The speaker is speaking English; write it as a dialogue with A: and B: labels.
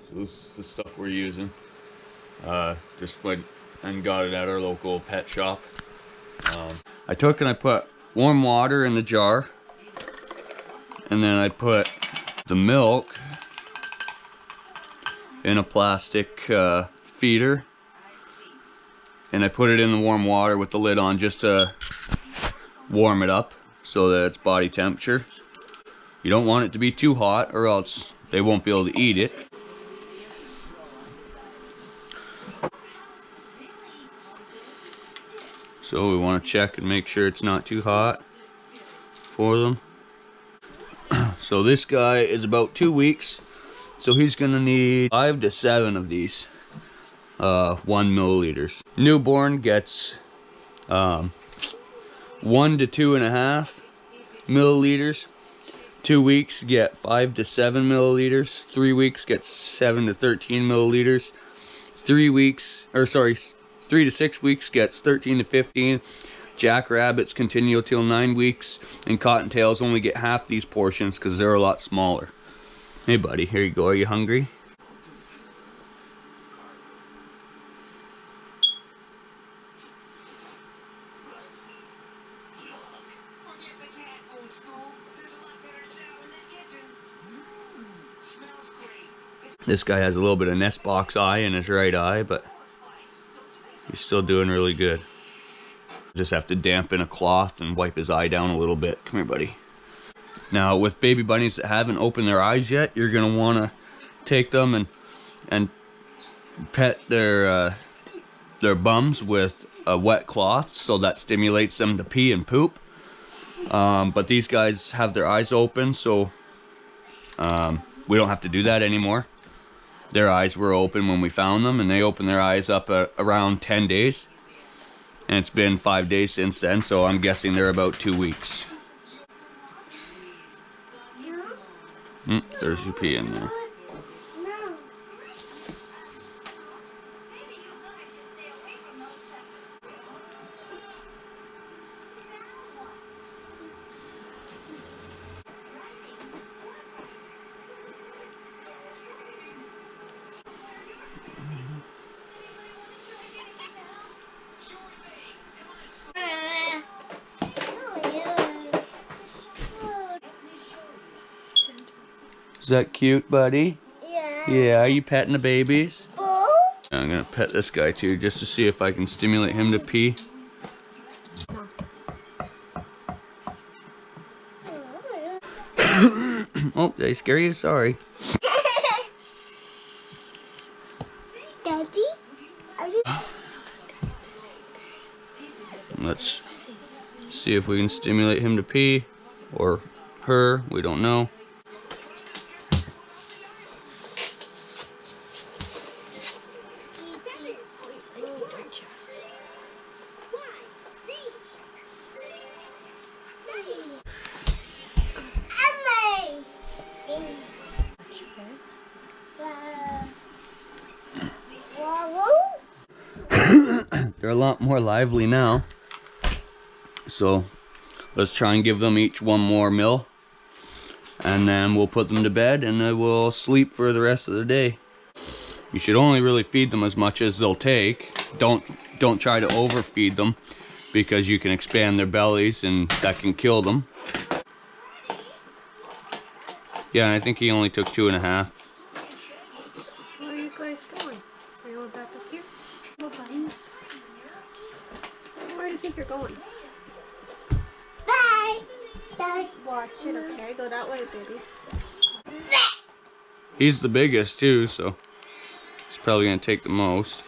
A: So this is the stuff we're using. Just went and got it at our local pet shop. I took and I put warm water in the jar, and then I put the milk in a plastic feeder, and I put it in the warm water with the lid on just to warm it up so that it's body temperature. You don't want it to be too hot or else they won't be able to eat it. So we want to check and make sure it's not too hot for them. So this guy is about 2 weeks, so he's gonna need 5 to 7 of these 1 milliliters. Newborn gets 1 to 2.5 milliliters. 2 weeks get 5 to 7 milliliters. 3 weeks get 7 to 13 milliliters. 3 to 6 weeks gets 13 to 15. Jackrabbits continue till 9 weeks, and cottontails only get half these portions because they're a lot smaller. Hey buddy, here you go. Are you hungry? This guy has a little bit of nest box eye in his right eye, but he's still doing really good. Just have to dampen a cloth and wipe his eye down a little bit. Come here, buddy. Now, with baby bunnies that haven't opened their eyes yet, you're gonna wanna take them and pet their bums with a wet cloth, so that stimulates them to pee and poop. But these guys have their eyes open, so we don't have to do that anymore. Their eyes were open when we found them, and they opened their eyes up around 10 days. And it's been 5 days since then, so I'm guessing they're about 2 weeks. There's your pee in there. Is that cute, buddy? Yeah. Yeah, are you petting the babies? I'm gonna pet this guy too, just to see if I can stimulate him to pee. Oh, did I scare you? Sorry.
B: Daddy?
A: Let's see if we can stimulate him to pee, or her, we don't know. They're a lot more lively now. So let's try and give them each 1 more meal, and then we'll put them to bed and they will sleep for the rest of the day. You should only really feed them as much as they'll take. Don't try to overfeed them, because you can expand their bellies and that can kill them. Yeah, and I think he only took 2.5.
C: Where are you guys going? Are you going back up here? No bunnies. Where do you think you're going?
B: Bye. Bye.
C: Watch it, okay? Go that way, baby.
A: He's the biggest too, so he's probably gonna take the most.